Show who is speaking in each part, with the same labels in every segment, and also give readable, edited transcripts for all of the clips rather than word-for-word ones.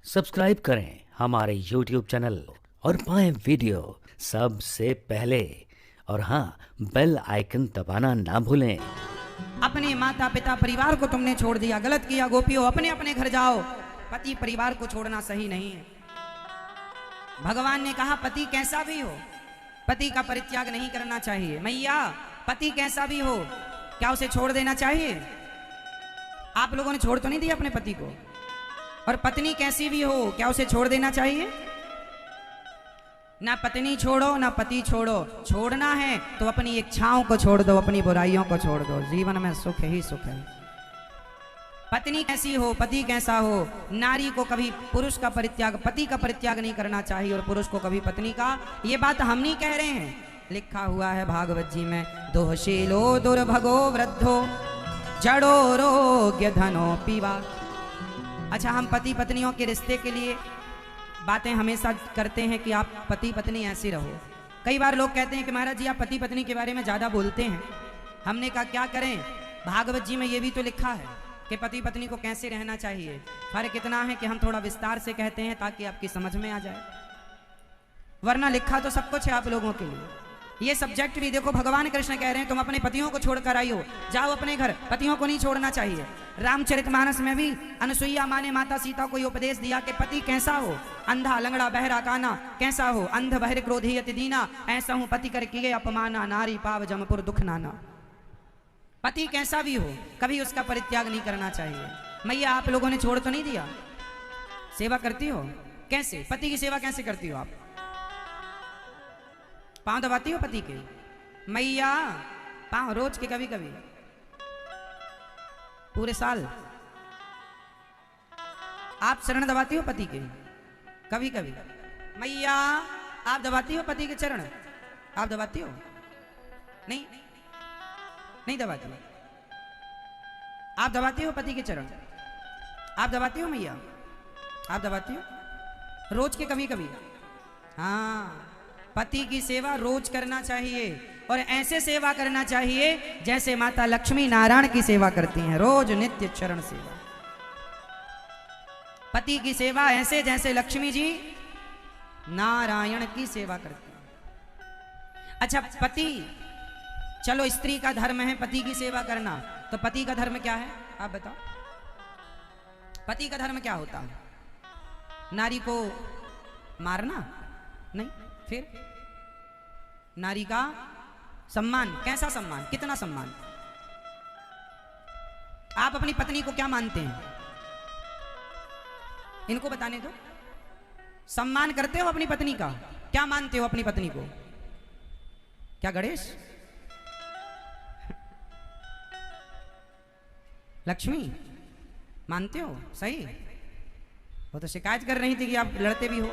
Speaker 1: Subscribe करें हमारे YouTube channel और पाएं वीडियो सबसे पहले। और हाँ, बेल आइकन दबाना ना भूलें।
Speaker 2: अपने माता पिता परिवार को तुमने छोड़ दिया, गलत किया गोपियों, अपने अपने घर जाओ। पति परिवार को छोड़ना सही नहीं है। भगवान ने कहा पति कैसा भी हो, पति का परित्याग नहीं करना चाहिए। मैया, पति कैसा भी हो, क्या उसे छोड़ देना चाहिए? आप लोगों ने छोड़ तो नहीं दिया अपने पति को। और पत्नी कैसी भी हो, क्या उसे छोड़ देना चाहिए? ना पत्नी छोड़ो ना पति छोड़ो। छोड़ना है तो अपनी इच्छाओं को छोड़ दो, अपनी बुराइयों को छोड़ दो। जीवन में सुख ही सुख है। पत्नी कैसी हो, पति कैसा हो, नारी को कभी पुरुष का परित्याग, पति का परित्याग नहीं करना चाहिए और पुरुष को कभी पत्नी का। ये बात हम नहीं कह रहे हैं, लिखा हुआ है भागवत जी में। दोहशीलो दुर्भगो वृद्धो जड़ो रोग्य धनो पीवा। अच्छा, हम पति पत्नियों के रिश्ते के लिए बातें हमेशा करते हैं कि आप पति पत्नी ऐसे रहो। कई बार लोग कहते हैं कि महाराज जी आप पति पत्नी के बारे में ज़्यादा बोलते हैं। हमने कहा क्या करें, भागवत जी में ये भी तो लिखा है कि पति पत्नी को कैसे रहना चाहिए। फर्क इतना है कि हम थोड़ा विस्तार से कहते हैं ताकि आपकी समझ में आ जाए, वरना लिखा तो सब कुछ है आप लोगों के लिए। ये सब्जेक्ट भी देखो, भगवान कृष्ण कह रहे हैं तुम अपने पतियों को छोड़कर आई हो, जाओ अपने घर, पतियों को नहीं छोड़ना चाहिए। रामचरितमानस में भी अनुसुईया माँ ने माता सीता को ये उपदेश दिया कि पति कैसा हो, अंधा लंगड़ा बहरा काना कैसा हो, अंध बहिर क्रोधी अति दीना, ऐसा हूं पति कर किए अपमाना, नारी पाव जमपुर दुख नाना। पति कैसा भी हो, कभी उसका परित्याग नहीं करना चाहिए। मैया, आप लोगों ने छोड़ तो नहीं दिया? सेवा करती हो? कैसे पति की सेवा कैसे करती हो आप? पांव दबाती हो पति के? मैया, पांव रोज के, कभी कभी, पूरे साल? आप चरण दबाती हो पति के? कभी कभी। मैया, आप दबाती हो पति के चरण? आप दबाती हो? नहीं, नहीं दबाती हो। आप दबाती हो पति के चरण? आप दबाती हो मैया? आप दबाती हो? रोज के, कभी कभी? हाँ, पति की सेवा रोज करना चाहिए और ऐसे सेवा करना चाहिए जैसे माता लक्ष्मी नारायण की सेवा करती हैं, रोज नित्य चरण सेवा। पति की सेवा ऐसे जैसे लक्ष्मी जी नारायण की सेवा करती हैं। अच्छा, पति, चलो स्त्री का धर्म है पति की सेवा करना, तो पति का धर्म क्या है आप बताओ? पति का धर्म क्या होता है? नारी को मारना? नहीं। फिर नारी का सम्मान। कैसा सम्मान, कितना सम्मान? आप अपनी पत्नी को क्या मानते हैं? इनको बताने दो। सम्मान करते हो अपनी पत्नी का? क्या मानते हो अपनी पत्नी को? क्या गणेश, लक्ष्मी मानते हो? सही। वो तो शिकायत कर रही थी कि आप लड़ते भी हो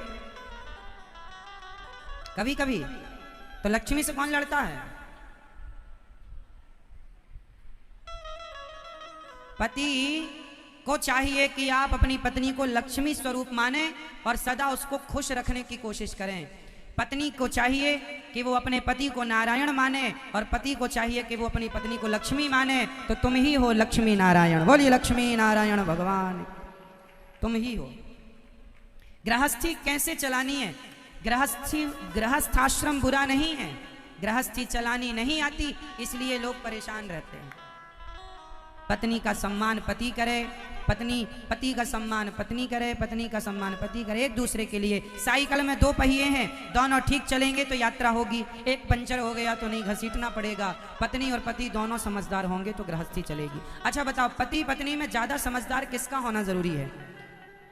Speaker 2: कभी कभी। तो लक्ष्मी से कौन लड़ता है? पति को चाहिए कि आप अपनी पत्नी को लक्ष्मी स्वरूप माने और सदा उसको खुश रखने की कोशिश करें। पत्नी को चाहिए कि वो अपने पति को नारायण माने और पति को चाहिए कि वो अपनी पत्नी को लक्ष्मी माने। तो तुम ही हो लक्ष्मी नारायण। बोलिए लक्ष्मी नारायण भगवान, तुम ही हो। गृहस्थी कैसे चलानी है? गृहस्थाश्रम बुरा नहीं है, गृहस्थी चलानी नहीं आती, इसलिए लोग परेशान रहते हैं। पत्नी का सम्मान पति करे, पति का सम्मान पत्नी करे, पत्नी का सम्मान पति करे। एक दूसरे के लिए, साइकिल में दो पहिए हैं, दोनों ठीक चलेंगे तो यात्रा होगी। एक पंचर हो गया तो नहीं घसीटना पड़ेगा। पत्नी और पति दोनों समझदार होंगे तो गृहस्थी चलेगी। अच्छा बताओ, पति पत्नी में ज्यादा समझदार किसका होना जरूरी है?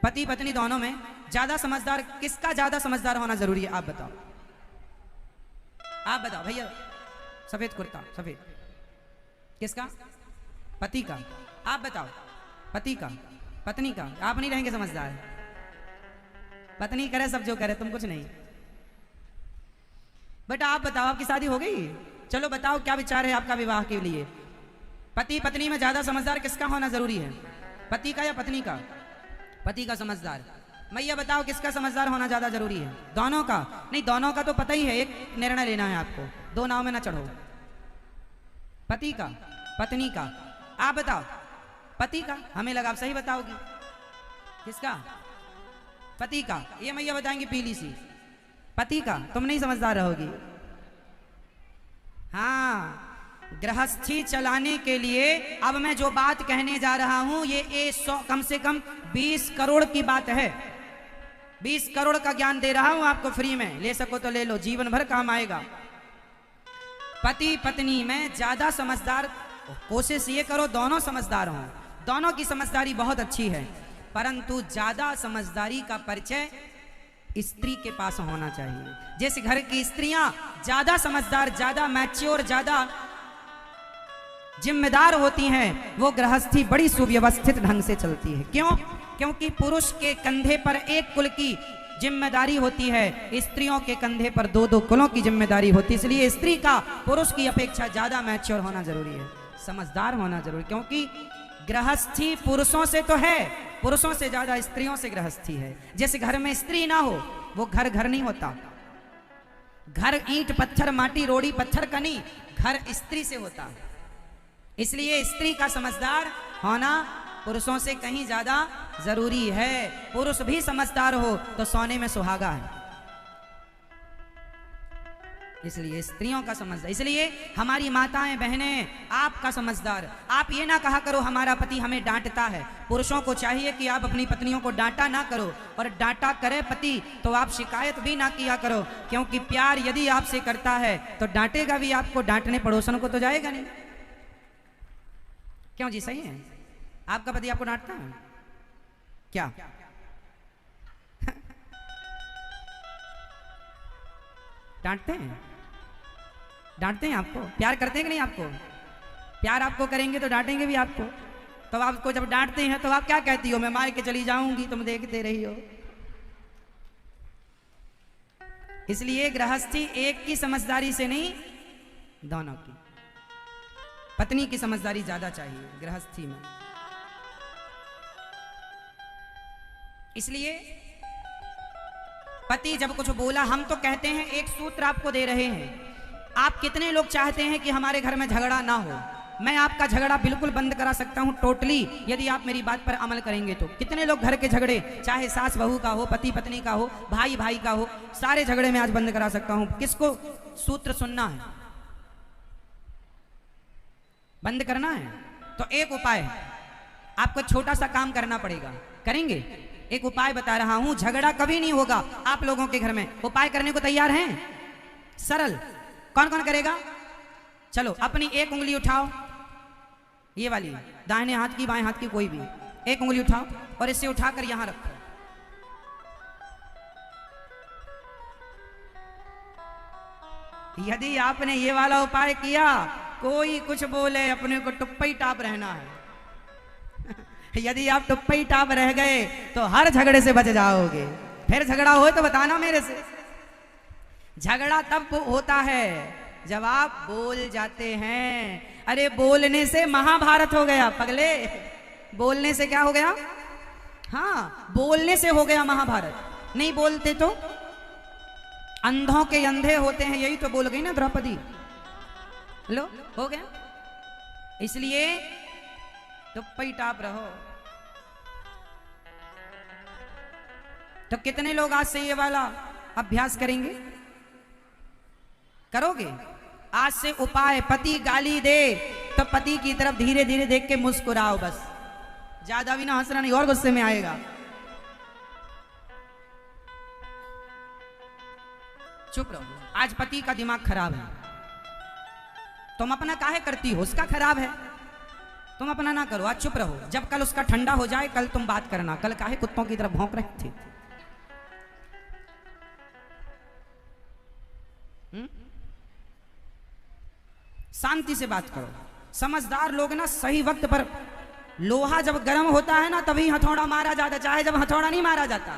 Speaker 2: पति पत्नी दोनों में ज्यादा समझदार किसका, ज्यादा समझदार होना जरूरी है? आप बताओ, आप बताओ भैया। सफेद कुर्ता, सफेद, किसका? पति का। आप बताओ, पति का, पत्नी का? आप नहीं रहेंगे समझदार। पत्नी करे सब जो करे, तुम कुछ नहीं। बेटा आप बताओ, आपकी शादी हो गई? चलो बताओ क्या विचार है आपका विवाह के लिए? पति पत्नी में ज्यादा समझदार किसका होना जरूरी है? पति का या पत्नी का? पति का समझदार। मैया बताओ किसका समझदार होना ज्यादा जरूरी है? दोनों का? नहीं, दोनों का तो पता ही है, एक निर्णय लेना है आपको, दो नाव में ना चढ़ो। पति का, पत्नी का? आप बताओ। पति का? हमें लगा आप सही बताओगी। किसका? पति का, ये मैया बताएंगी पीली सी, पति का, तुम नहीं समझदार रहोगी। हाँ, गृहस्थी चलाने के लिए अब मैं जो बात कहने जा रहा हूं ये 100 कम से कम 20 करोड़ की बात है। 20 करोड़ का ज्ञान दे रहा हूं आपको फ्री में, ले सको तो ले लो, जीवन भर काम आएगा। पति पत्नी में ज्यादा समझदार, कोशिश ये करो दोनों समझदार हों, दोनों की समझदारी बहुत अच्छी है, परंतु ज्यादा समझदारी का परिचय स्त्री के पास होना चाहिए। जैसे घर की स्त्रियां ज्यादा समझदार, ज्यादा मैच्योर, ज्यादा जिम्मेदार होती हैं, वो गृहस्थी बड़ी सुव्यवस्थित ढंग से चलती है। क्यों? क्योंकि पुरुष के कंधे पर एक कुल की जिम्मेदारी होती है, स्त्रियों के कंधे पर 2-2 कुलों की जिम्मेदारी होती है। इसलिए स्त्री का पुरुष की अपेक्षा ज्यादा मैच्योर होना जरूरी है, समझदार होना जरूरी, क्योंकि गृहस्थी पुरुषों से तो है, पुरुषों से ज्यादा स्त्रियों से गृहस्थी है। जैसे घर में स्त्री ना हो वो घर घर नहीं होता। घर ईंट पत्थर माटी रोड़ी पत्थर का नहीं, घर स्त्री से होता है। इसलिए स्त्री का समझदार होना पुरुषों से कहीं ज्यादा जरूरी है। पुरुष भी समझदार हो तो सोने में सुहागा है, इसलिए स्त्रियों का समझदार। इसलिए हमारी माताएं बहनें, आपका समझदार, आप ये ना कहा करो हमारा पति हमें डांटता है। पुरुषों को चाहिए कि आप अपनी पत्नियों को डांटा ना करो, और डांटा करे पति तो आप शिकायत भी ना किया करो, क्योंकि प्यार यदि आपसे करता है तो डांटेगा भी आपको, डांटने पड़ोसन को तो जाएगा नहीं। क्यों जी, सही है? आपका पति आपको डांटता है क्या? डांटते हैं? डांटते हैं आपको? प्यार करते हैं कि नहीं आपको? प्यार आपको करेंगे तो डांटेंगे भी आपको। तो आपको जब डांटते हैं तो आप क्या कहती हो? मैं मार के चली जाऊंगी, तुम देखते रही हो। इसलिए गृहस्थी एक की समझदारी से नहीं, दोनों की। पत्नी की समझदारी ज्यादा चाहिए गृहस्थी में। इसलिए पति जब कुछ बोला, हम तो कहते हैं, एक सूत्र आपको दे रहे हैं, आप कितने लोग चाहते हैं कि हमारे घर में झगड़ा ना हो? मैं आपका झगड़ा बिल्कुल बंद करा सकता हूं टोटली, यदि आप मेरी बात पर अमल करेंगे तो। कितने लोग घर के झगड़े, चाहे सास बहू का हो, पति पत्नी का हो, भाई भाई का हो, सारे झगड़े में आज बंद करा सकता हूं। किसको सूत्र सुनना है, बंद करना है? तो एक उपाय है, आपको छोटा सा काम करना पड़ेगा। करेंगे? एक उपाय बता रहा हूं, झगड़ा कभी नहीं होगा आप लोगों के घर में। उपाय करने को तैयार हैं? सरल। कौन कौन करेगा? चलो अपनी एक उंगली उठाओ, ये वाली, दाहिने हाथ की बाएं हाथ की कोई भी एक उंगली उठाओ और इसे उठाकर यहां रखो। यदि आपने ये वाला उपाय किया, कोई कुछ बोले अपने को टुप्पई टाप रहना है। यदि आप टुप्पई टाप रह गए तो हर झगड़े से बच जाओगे। फिर झगड़ा हो तो बताना मेरे से। झगड़ा तब होता है जब आप बोल जाते हैं। अरे बोलने से महाभारत हो गया पगले, बोलने से क्या हो गया? हाँ, बोलने से हो गया महाभारत। नहीं बोलते तो अंधों के अंधे होते हैं, यही तो बोल गई ना द्रौपदी। लो, हो गया। इसलिए टुप्पई टाप रहो। तो कितने लोग आज से ये वाला अभ्यास करेंगे? करोगे? आज से उपाय, पति गाली दे तो पति की तरफ धीरे धीरे देख के मुस्कुराओ, बस। ज्यादा भी ना हंसना, नहीं और गुस्से में आएगा। चुप रहो। आज पति का दिमाग खराब है, तुम अपना काहे करती हो? उसका खराब है, तुम अपना ना करो। आज चुप रहो। जब कल उसका ठंडा हो जाए कल तुम बात करना। कल काहे कुत्तों की तरफ भौंक रहे थे? शांति से बात करो। समझदार लोग ना सही वक्त पर, लोहा जब गर्म होता है ना तभी हथौड़ा मारा जाता, चाहे जब हथौड़ा नहीं मारा जाता।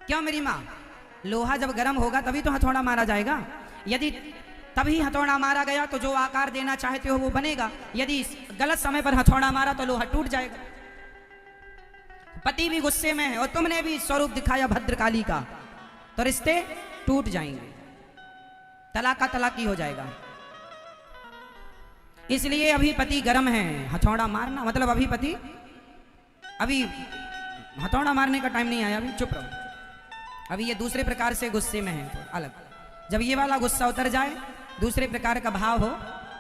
Speaker 2: क्यों मेरी माँ? लोहा जब गर्म होगा तभी तो हथौड़ा मारा जाएगा। यदि तभी हथौड़ा मारा गया तो जो आकार देना चाहते हो वो बनेगा। यदि गलत समय पर हथौड़ा मारा तो लोहा टूट जाएगा। पति भी गुस्से में है और तुमने भी स्वरूप दिखाया भद्रकाली का, तो रिश्ते टूट जाएंगे, तलाका तलाकी हो जाएगा। इसलिए अभी पति गर्म है, हथौड़ा मारना मतलब अभी पति अभी हथौड़ा मारने का टाइम नहीं आया, अभी चुप रहो। अभी ये दूसरे प्रकार से गुस्से में है, तो अलग। जब ये वाला गुस्सा उतर जाए, दूसरे प्रकार का भाव हो,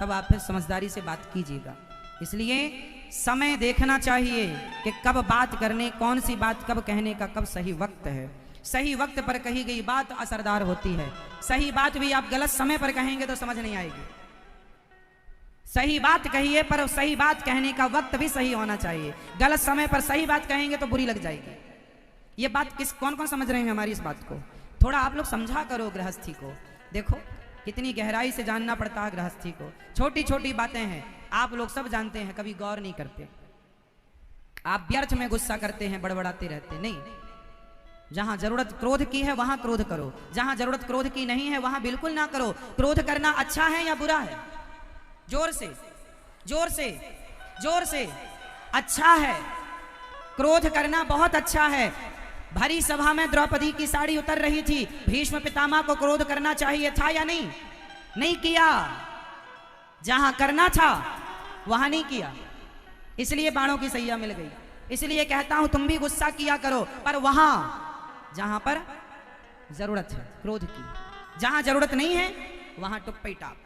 Speaker 2: तब आप फिर समझदारी से बात कीजिएगा। इसलिए समय देखना चाहिए कि कब बात करने, कौन सी बात कब कहने का कब सही वक्त है। सही वक्त पर कही गई बात असरदार होती है। सही बात भी आप गलत समय पर कहेंगे तो समझ नहीं आएगी। सही बात कहिए, पर सही बात कहने का वक्त भी सही होना चाहिए। गलत समय पर सही बात कहेंगे तो बुरी लग जाएगी। ये बात कौन कौन समझ रहे हैं हमारी इस बात को? थोड़ा आप लोग समझा करो गृहस्थी को। देखो कितनी गहराई से जानना पड़ता है गृहस्थी को। छोटी छोटी बातें हैं, आप लोग सब जानते हैं, कभी गौर नहीं करते। आप व्यर्थ में गुस्सा करते हैं, बड़बड़ाते रहते नहीं। जहां जरूरत क्रोध की है वहां क्रोध करो, जहां जरूरत क्रोध की नहीं है वहां बिल्कुल ना करो। क्रोध करना अच्छा है या बुरा है? जोर से, जोर से, जोर से। अच्छा है, क्रोध करना बहुत अच्छा है। भरी सभा में द्रौपदी की साड़ी उतर रही थी, भीष्म पितामह को क्रोध करना चाहिए था या नहीं? नहीं किया। जहां करना था वहां नहीं किया, इसलिए बाणों की सैया मिल गई। इसलिए कहता हूं तुम भी गुस्सा किया करो, पर वहां जहां पर जरूरत है क्रोध की। जहां जरूरत नहीं है वहां टुप्पी टाप।